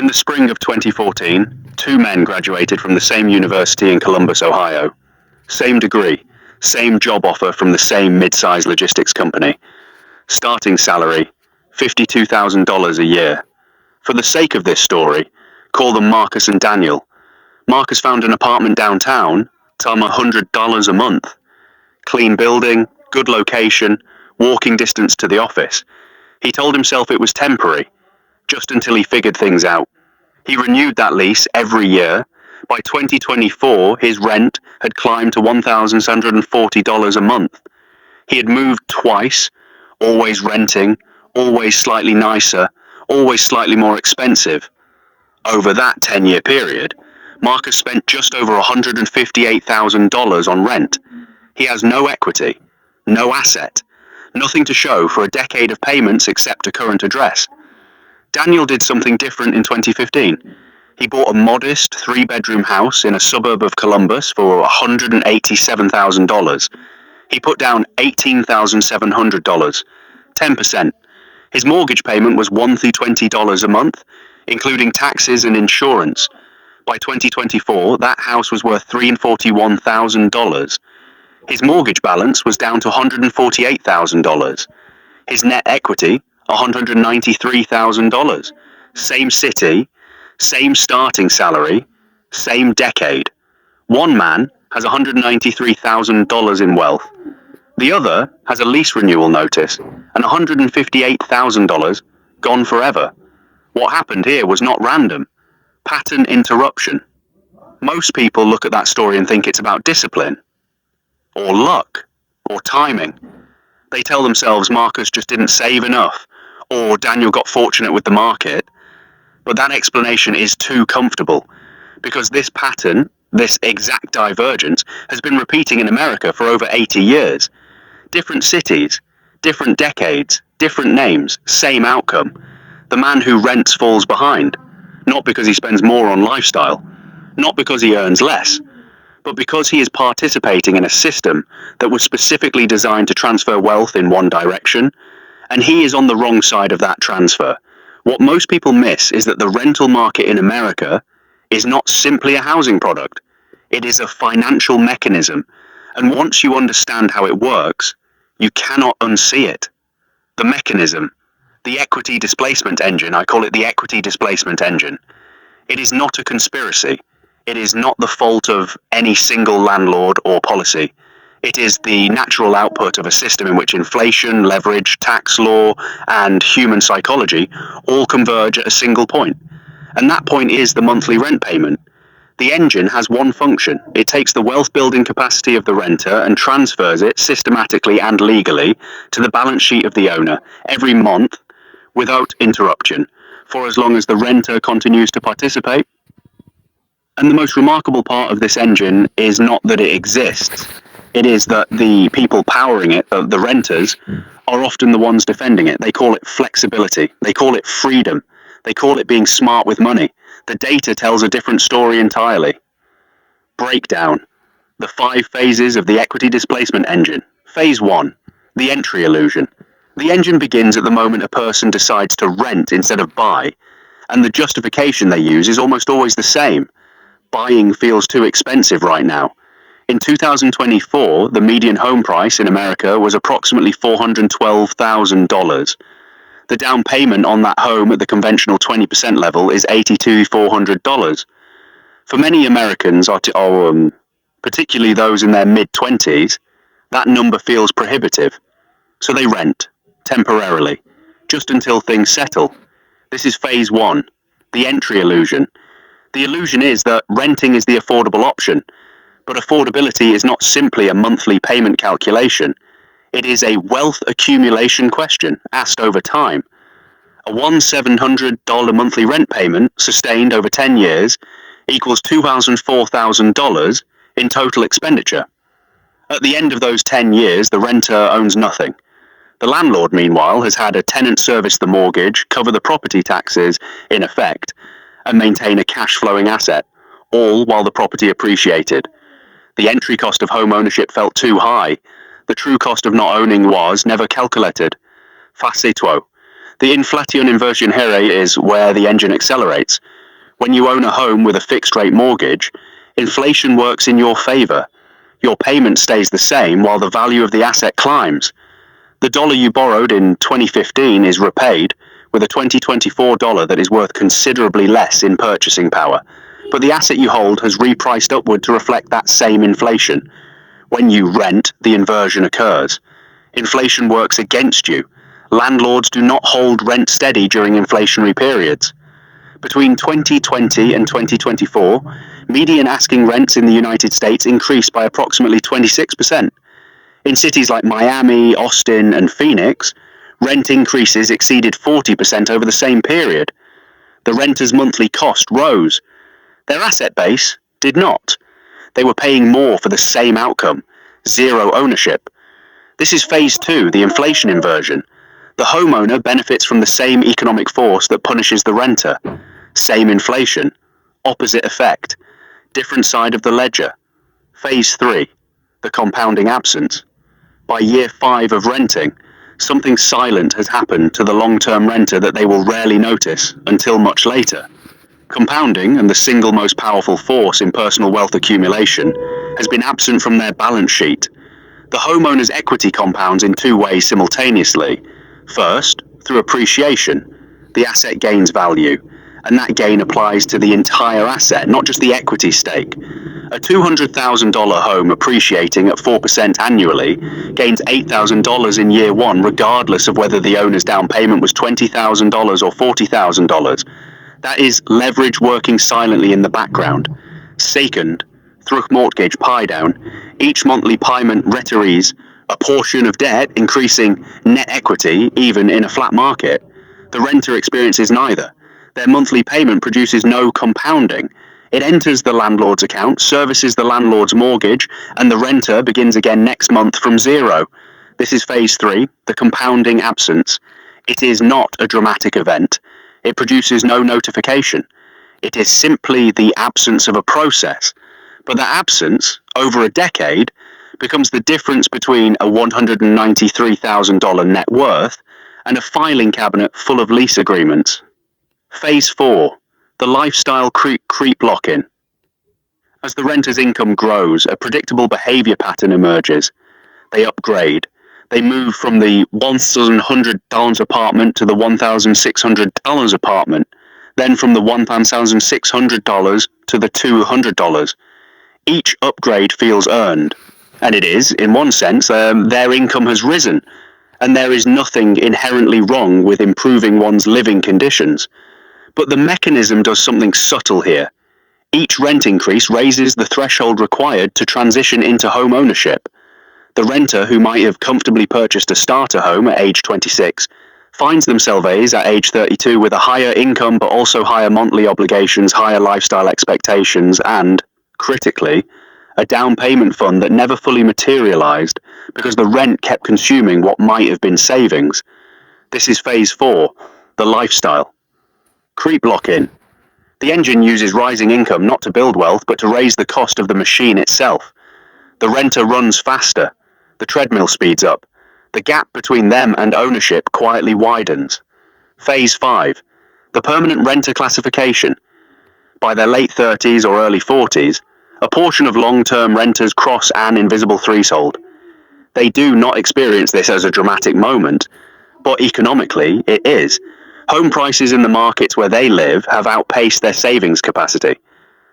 In the spring of 2014, two men graduated from the same university in Columbus, Ohio. Same degree, same job offer from the same mid-sized logistics company. Starting salary, $52,000 a year. For the sake of this story, call them Marcus and Daniel. Marcus found an apartment downtown, tell him $100 a month. Clean building, good location, walking distance to the office. He told himself it was temporary, just until he figured things out. He renewed that lease every year. By 2024, his rent had climbed to $1,740 a month. He had moved twice, always renting, always slightly nicer, always slightly more expensive. Over that 10-year period, Marcus spent just over $158,000 on rent. He has no equity, no asset, nothing to show for a decade of payments except a current address. Daniel did something different in 2015. He bought a modest 3-bedroom house in a suburb of Columbus for $187,000. He put down $18,700, 10%. His mortgage payment was $120 a month, including taxes and insurance. By 2024, that house was worth $341,000. His mortgage balance was down to $148,000. His net equity, $193,000. Same city, same starting salary, same decade. One man has $193,000 in wealth. The other has a lease renewal notice and $158,000 gone forever. What happened here was not random. Pattern interruption. Most people look at that story and think it's about discipline, or luck, or timing. They tell themselves Marcus just didn't save enough, or Daniel got fortunate with the market. But that explanation is too comfortable, because this pattern, this exact divergence, has been repeating in America for over 80 years. Different cities, different decades, different names, same outcome. The man who rents falls behind, not because he spends more on lifestyle, not because he earns less, but because he is participating in a system that was specifically designed to transfer wealth in one direction, and he is on the wrong side of that transfer. What most people miss is that the rental market in America is not simply a housing product. It is a financial mechanism, and once you understand how it works, you cannot unsee it. The mechanism, the equity displacement engine, I call it the equity displacement engine. It is not a conspiracy. It is not the fault of any single landlord or policy. It is the natural output of a system in which inflation, leverage, tax law, and human psychology all converge at a single point. And that point is the monthly rent payment. The engine has one function. It takes the wealth building capacity of the renter and transfers it systematically and legally to the balance sheet of the owner every month without interruption, for as long as the renter continues to participate. And the most remarkable part of this engine is not that it exists. It is that the people powering it, the renters, are often the ones defending it. They call it flexibility. They call it freedom. They call it being smart with money. The data tells a different story entirely. Breakdown. The 5 phases of the equity displacement engine. Phase 1. The entry illusion. The engine begins at the moment a person decides to rent instead of buy, and the justification they use is almost always the same. Buying feels too expensive right now. In 2024, the median home price in America was approximately $412,000. The down payment on that home at the conventional 20% level is $82,400. For many Americans, particularly those in their mid-20s, that number feels prohibitive. So they rent, temporarily, just until things settle. This is phase 1, the entry illusion. The illusion is that renting is the affordable option, but affordability is not simply a monthly payment calculation. It is a wealth accumulation question asked over time. A $1,700 monthly rent payment sustained over 10 years equals $2,004,000 in total expenditure. At the end of those 10 years, the renter owns nothing. The landlord, meanwhile, has had a tenant service the mortgage, cover the property taxes, in effect, and maintain a cash-flowing asset, all while the property appreciated. The entry cost of home ownership felt too high. The true cost of not owning was never calculated. Facetwo. The inflation inversion here is where the engine accelerates. When you own a home with a fixed rate mortgage, inflation works in your favor. Your payment stays the same while the value of the asset climbs. The dollar you borrowed in 2015 is repaid with a 2024 dollar that is worth considerably less in purchasing power, but the asset you hold has repriced upward to reflect that same inflation. When you rent, the inversion occurs. Inflation works against you. Landlords do not hold rent steady during inflationary periods. Between 2020 and 2024, median asking rents in the United States increased by approximately 26%. In cities like Miami, Austin, and Phoenix, rent increases exceeded 40% over the same period. The renters' monthly cost rose. Their asset base did not. They were paying more for the same outcome, zero ownership. This is phase 2, the inflation inversion. The homeowner benefits from the same economic force that punishes the renter. Same inflation, opposite effect, different side of the ledger. Phase 3, the compounding absence. By year 5 of renting, something silent has happened to the long-term renter that they will rarely notice until much later. Compounding, and the single most powerful force in personal wealth accumulation, has been absent from their balance sheet. The homeowner's equity compounds in 2 ways simultaneously. First, through appreciation. The asset gains value, and that gain applies to the entire asset, not just the equity stake. A $200,000 home appreciating at 4% annually gains $8,000 in year 1, regardless of whether the owner's down payment was $20,000 or $40,000. That is leverage working silently in the background. Second, through mortgage pay down, each monthly payment retires a portion of debt, increasing net equity even in a flat market. The renter experiences neither. Their monthly payment produces no compounding. It enters the landlord's account, services the landlord's mortgage, and the renter begins again next month from zero. This is phase 3, the compounding absence. It is not a dramatic event. It produces no notification. It is simply the absence of a process. But that absence, over a decade, becomes the difference between a $193,000 net worth and a filing cabinet full of lease agreements. Phase 4, the lifestyle creep lock-in. As the renter's income grows, a predictable behavior pattern emerges. They upgrade. They move from the $1,100 apartment to the $1,600 apartment, then from the $1,600 to the $200. Each upgrade feels earned, and it is, in one sense, their income has risen, and there is nothing inherently wrong with improving one's living conditions. But the mechanism does something subtle here. Each rent increase raises the threshold required to transition into home ownership. The renter, who might have comfortably purchased a starter home at age 26, finds themselves at age 32 with a higher income but also higher monthly obligations, higher lifestyle expectations, and, critically, a down payment fund that never fully materialized because the rent kept consuming what might have been savings. This is phase 4, the lifestyle. Creep lock-in. The engine uses rising income not to build wealth, but to raise the cost of the machine itself. The renter runs faster. The treadmill speeds up. The gap between them and ownership quietly widens. Phase 5. The permanent renter classification. By their late 30s or early 40s, a portion of long-term renters cross an invisible threshold. They do not experience this as a dramatic moment, but economically it is. Home prices in the markets where they live have outpaced their savings capacity.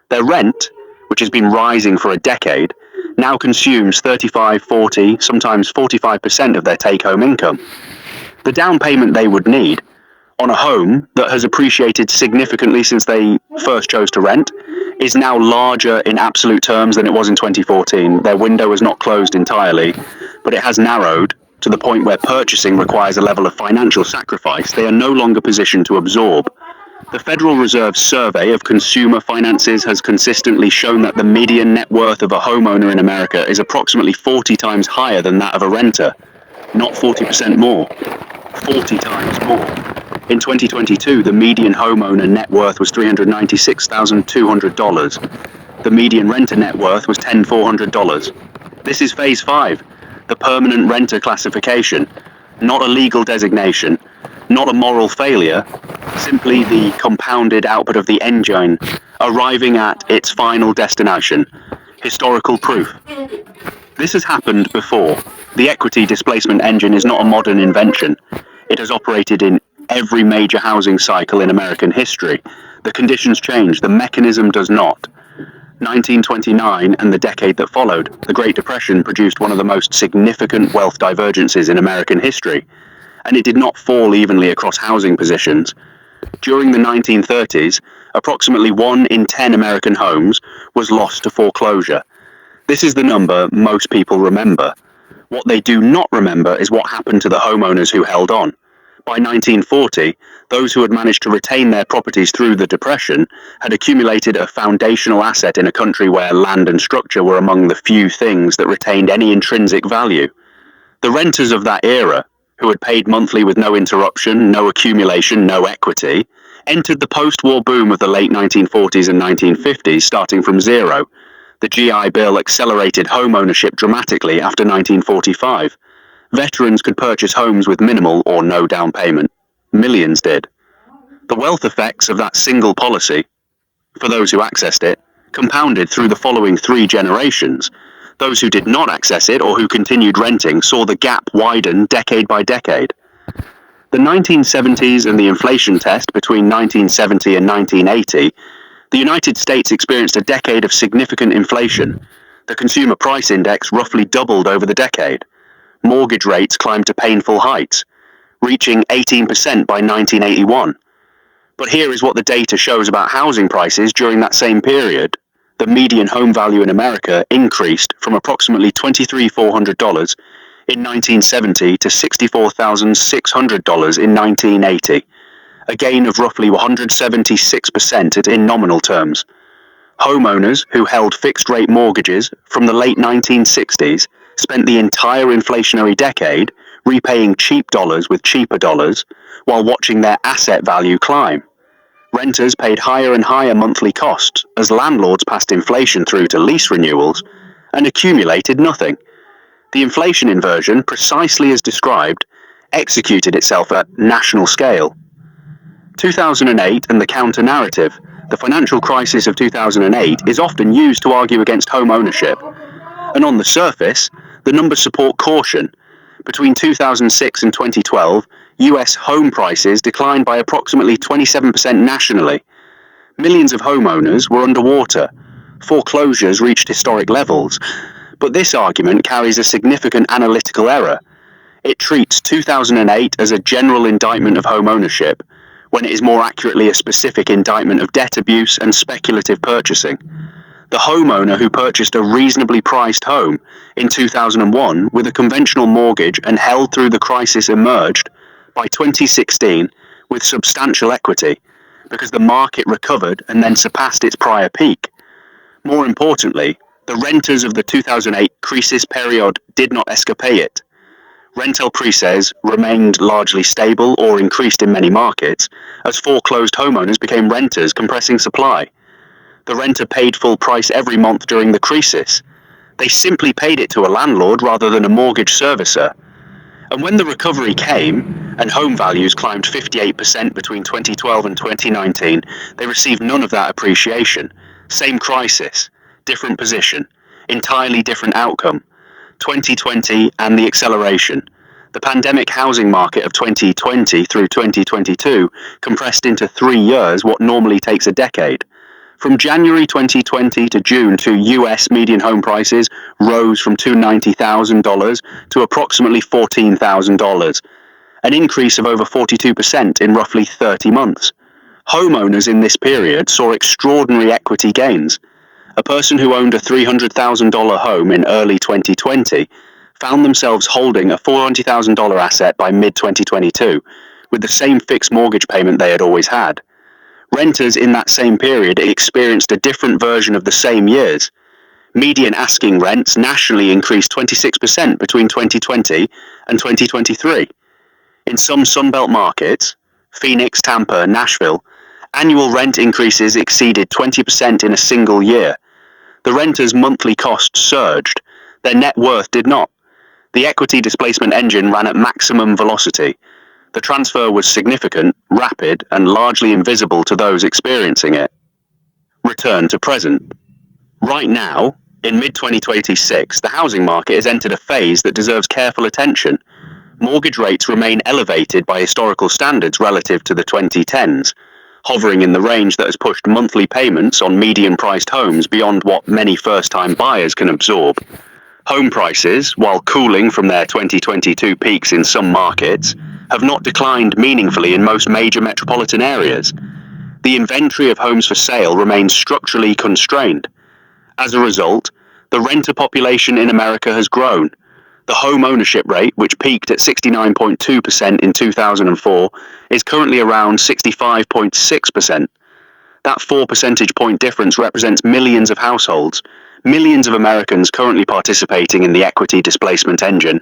Their rent, which has been rising for a decade, now consumes 35, 40, sometimes 45% of their take-home income. The down payment they would need on a home that has appreciated significantly since they first chose to rent is now larger in absolute terms than it was in 2014. Their window has not closed entirely, but it has narrowed to the point where purchasing requires a level of financial sacrifice they are no longer positioned to absorb. The Federal Reserve's survey of consumer finances has consistently shown that the median net worth of a homeowner in America is approximately 40 times higher than that of a renter. Not 40% more, 40 times more. In 2022, the median homeowner net worth was $396,200. The median renter net worth was $10,400. This is phase 5, the permanent renter classification, not a legal designation, not a moral failure, simply the compounded output of the engine arriving at its final destination, historical proof. This has happened before. The equity displacement engine is not a modern invention. It has operated in every major housing cycle in American history. The conditions change, the mechanism does not. 1929 and the decade that followed, the Great Depression produced one of the most significant wealth divergences in American history, and it did not fall evenly across housing positions. During the 1930s, approximately 1 in 10 American homes was lost to foreclosure. This is the number most people remember. What they do not remember is what happened to the homeowners who held on. By 1940, those who had managed to retain their properties through the Depression had accumulated a foundational asset in a country where land and structure were among the few things that retained any intrinsic value. The renters of that era, who had paid monthly with no interruption, no accumulation, no equity, entered the post-war boom of the late 1940s and 1950s starting from zero. The GI Bill accelerated home ownership dramatically after 1945. Veterans could purchase homes with minimal or no down payment. Millions did. The wealth effects of that single policy, for those who accessed it, compounded through the following 3 generations. Those who did not access it or who continued renting saw the gap widen decade by decade. The 1970s and the inflation test between 1970 and 1980, the United States experienced a decade of significant inflation. The consumer price index roughly doubled over the decade. Mortgage rates climbed to painful heights, reaching 18% by 1981. But here is what the data shows about housing prices during that same period. The median home value in America increased from approximately $23,400 in 1970 to $64,600 in 1980, a gain of roughly 176% in nominal terms. Homeowners who held fixed-rate mortgages from the late 1960s spent the entire inflationary decade repaying cheap dollars with cheaper dollars while watching their asset value climb. Renters paid higher and higher monthly costs as landlords passed inflation through to lease renewals and accumulated nothing. The inflation inversion, precisely as described, executed itself at national scale. 2008 and the counter-narrative, the financial crisis of 2008, is often used to argue against home ownership. And on the surface, the numbers support caution. Between 2006 and 2012, US home prices declined by approximately 27% nationally. Millions of homeowners were underwater. Foreclosures reached historic levels. But this argument carries a significant analytical error. It treats 2008 as a general indictment of home ownership, when it is more accurately a specific indictment of debt abuse and speculative purchasing. The homeowner who purchased a reasonably priced home in 2001 with a conventional mortgage and held through the crisis emerged by 2016 with substantial equity because the market recovered and then surpassed its prior peak. More importantly, the renters of the 2008 crisis period did not escapade it. Rental prices remained largely stable or increased in many markets as foreclosed homeowners became renters, compressing supply. The renter paid full price every month during the crisis. They simply paid it to a landlord rather than a mortgage servicer. And when the recovery came, and home values climbed 58% between 2012 and 2019, they received none of that appreciation. Same crisis, different position, entirely different outcome. 2020 and the acceleration. The pandemic housing market of 2020 through 2022 compressed into 3 years what normally takes a decade. From January 2020 to June, US median home prices rose from $290,000 to approximately $14,000, an increase of over 42% in roughly 30 months. Homeowners in this period saw extraordinary equity gains. A person who owned a $300,000 home in early 2020 found themselves holding a $400,000 asset by mid-2022, with the same fixed mortgage payment they had always had. Renters in that same period experienced a different version of the same years. Median asking rents nationally increased 26% between 2020 and 2023. In some Sunbelt markets, Phoenix, Tampa, Nashville, annual rent increases exceeded 20% in a single year. The renters' monthly costs surged. Their net worth did not. The equity displacement engine ran at maximum velocity. The The transfer was significant, rapid, and largely invisible to those experiencing it. Return to present. Right now, in mid-2026, the housing market has entered a phase that deserves careful attention. Mortgage rates remain elevated by historical standards relative to the 2010s, hovering in the range that has pushed monthly payments on median-priced homes beyond what many first-time buyers can absorb. Home prices, while cooling from their 2022 peaks in some markets, have not declined meaningfully in most major metropolitan areas. The inventory of homes for sale remains structurally constrained. As a result, the renter population in America has grown. The home ownership rate, which peaked at 69.2% in 2004, is currently around 65.6%. That 4 percentage point difference represents millions of households, millions of Americans currently participating in the equity displacement engine,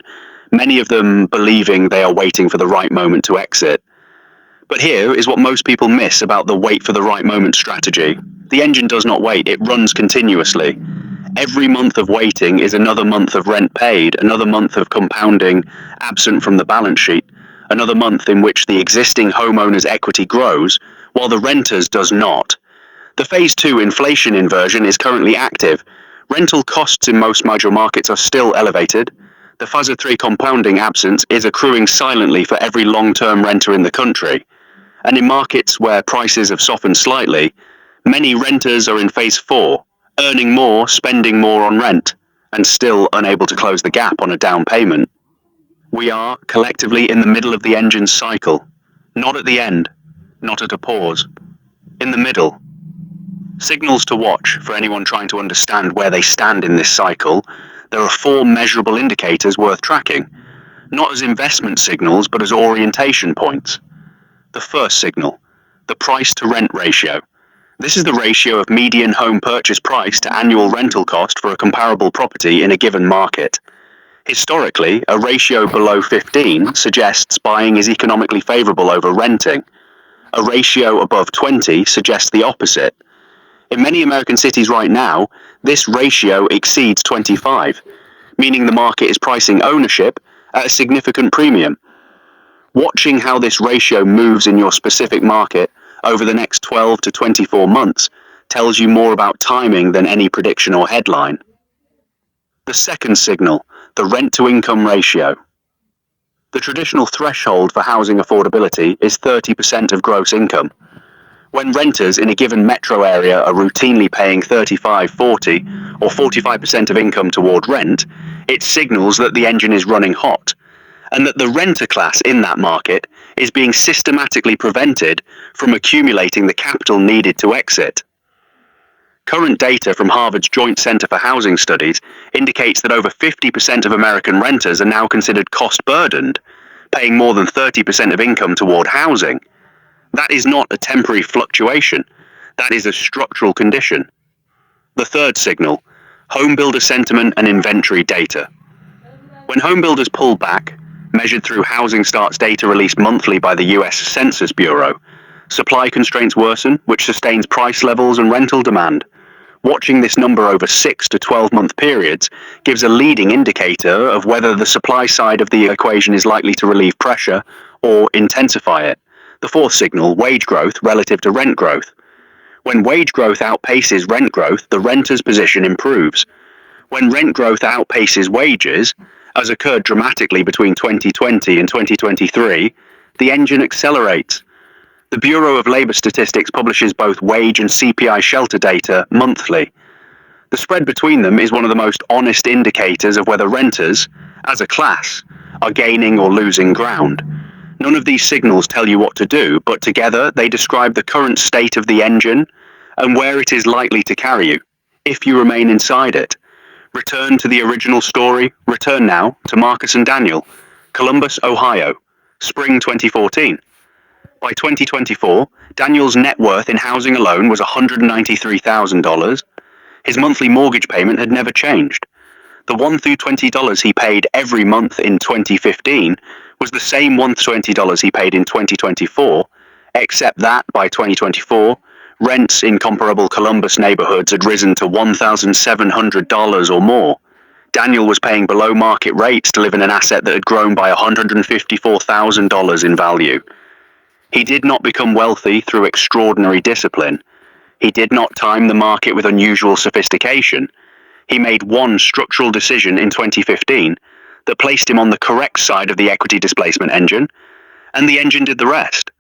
many of them believing they are waiting for the right moment to exit. But here is what most people miss about the wait for the right moment strategy. The engine does not wait, it runs continuously. Every month of waiting is another month of rent paid, another month of compounding absent from the balance sheet, another month in which the existing homeowner's equity grows, while the renter's does not. The Phase 2 inflation inversion is currently active. Rental costs in most major markets are still elevated. The Phase 3 compounding absence is accruing silently for every long-term renter in the country. And in markets where prices have softened slightly, many renters are in Phase 4, earning more, spending more on rent, and still unable to close the gap on a down payment. We are collectively in the middle of the engine's cycle, not at the end, not at a pause, in the middle. Signals to watch for anyone trying to understand where they stand in this cycle. There are 4 measurable indicators worth tracking, not as investment signals but as orientation points. The first signal, the price to rent ratio. This is the ratio of median home purchase price to annual rental cost for a comparable property in a given market. Historically, a ratio below 15 suggests buying is economically favorable over renting. A ratio above 20 suggests the opposite. In many American cities right now, this ratio exceeds 25, meaning the market is pricing ownership at a significant premium. Watching how this ratio moves in your specific market over the next 12 to 24 months tells you more about timing than any prediction or headline. The second signal, the rent-to-income ratio. The traditional threshold for housing affordability is 30% of gross income. When renters in a given metro area are routinely paying 35, 40, or 45% of income toward rent, it signals that the engine is running hot, and that the renter class in that market is being systematically prevented from accumulating the capital needed to exit. Current data from Harvard's Joint Center for Housing Studies indicates that over 50% of American renters are now considered cost-burdened, paying more than 30% of income toward housing. That is not a temporary fluctuation, that is a structural condition. The third signal, home builder sentiment and inventory data. When home builders pull back, measured through housing starts data released monthly by the US Census Bureau, supply constraints worsen, which sustains price levels and rental demand. Watching this number over 6 to 12-month periods gives a leading indicator of whether the supply side of the equation is likely to relieve pressure or intensify it. The fourth signal, wage growth relative to rent growth. When wage growth outpaces rent growth, the renter's position improves. When rent growth outpaces wages, as occurred dramatically between 2020 and 2023, the engine accelerates. The Bureau of Labor Statistics publishes both wage and CPI shelter data monthly. The spread between them is one of the most honest indicators of whether renters, as a class, are gaining or losing ground. None of these signals tell you what to do, but together they describe the current state of the engine and where it is likely to carry you, if you remain inside it. Return to the original story. Return now to Marcus and Daniel, Columbus, Ohio, spring 2014. By 2024, Daniel's net worth in housing alone was $193,000. His monthly mortgage payment had never changed. The $1 through $20 he paid every month in 2015 was the same $1 to $20 he paid in 2024, except that by 2024, rents in comparable Columbus neighborhoods had risen to $1,700 or more. Daniel was paying below market rates to live in an asset that had grown by $154,000 in value. He did not become wealthy through extraordinary discipline. He did not time the market with unusual sophistication. He made one structural decision in 2015 that placed him on the correct side of the equity displacement engine, and the engine did the rest.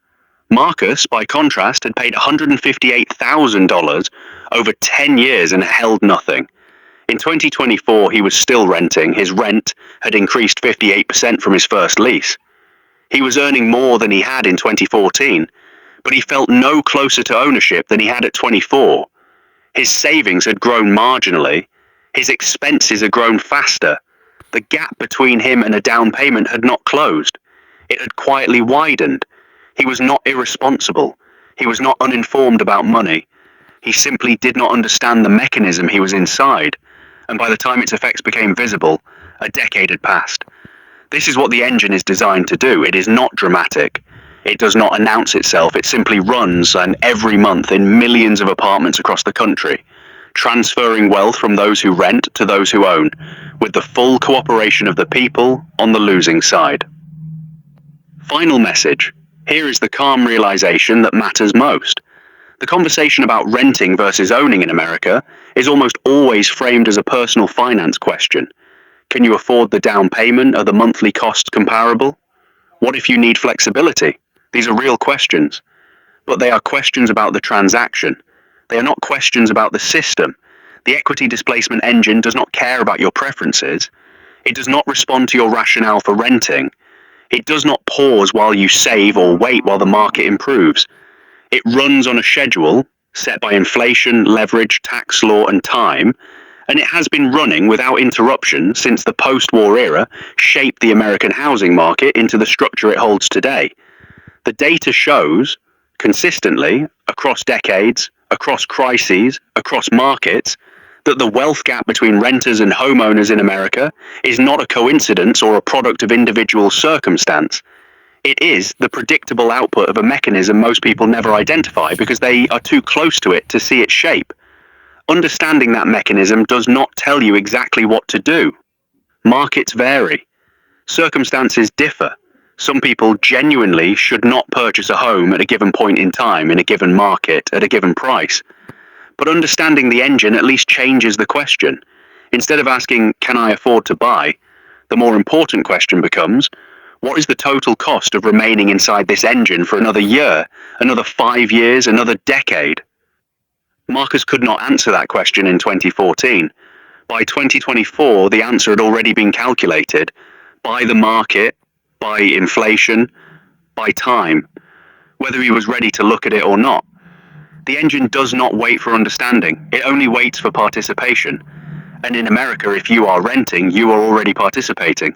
Marcus, by contrast, had paid $158,000 over 10 years and held nothing. In 2024, he was still renting. His rent had increased 58% from his first lease. He was earning more than he had in 2014, but he felt no closer to ownership than he had at 24. His savings had grown marginally. His expenses had grown faster. The gap between him and a down payment had not closed. It had quietly widened. He was not irresponsible. He was not uninformed about money. He simply did not understand the mechanism he was inside, and by the time its effects became visible, a decade had passed. This is what the engine is designed to do. It is not dramatic. It does not announce itself. It simply runs, and every month in millions of apartments across the country, transferring wealth from those who rent to those who own, with the full cooperation of the people on the losing side. Final message. Here is the calm realization that matters most. The conversation about renting versus owning in America is almost always framed as a personal finance question. Can you afford the down payment? Are the monthly costs comparable? What if you need flexibility? These are real questions, but they are questions about the transaction. They are not questions about the system. The equity displacement engine does not care about your preferences. It does not respond to your rationale for renting. It does not pause while you save or wait while the market improves. It runs on a schedule set by inflation, leverage, tax law, and time, and it has been running without interruption since the post-war era shaped the American housing market into the structure it holds today. The data shows, consistently, across decades, across crises, across markets, that the wealth gap between renters and homeowners in America is not a coincidence or a product of individual circumstance. It is the predictable output of a mechanism most people never identify because they are too close to it to see its shape. Understanding that mechanism does not tell you exactly what to do. Markets vary. Circumstances differ. Some people genuinely should not purchase a home at a given point in time, in a given market, at a given price. But understanding the engine at least changes the question. Instead of asking, can I afford to buy? The more important question becomes, what is the total cost of remaining inside this engine for another year, another 5 years, another decade? Marcus could not answer that question in 2014. By 2024, the answer had already been calculated by the market, by inflation, by time, whether he was ready to look at it or not. The engine does not wait for understanding. It only waits for participation. And in America, if you are renting, you are already participating.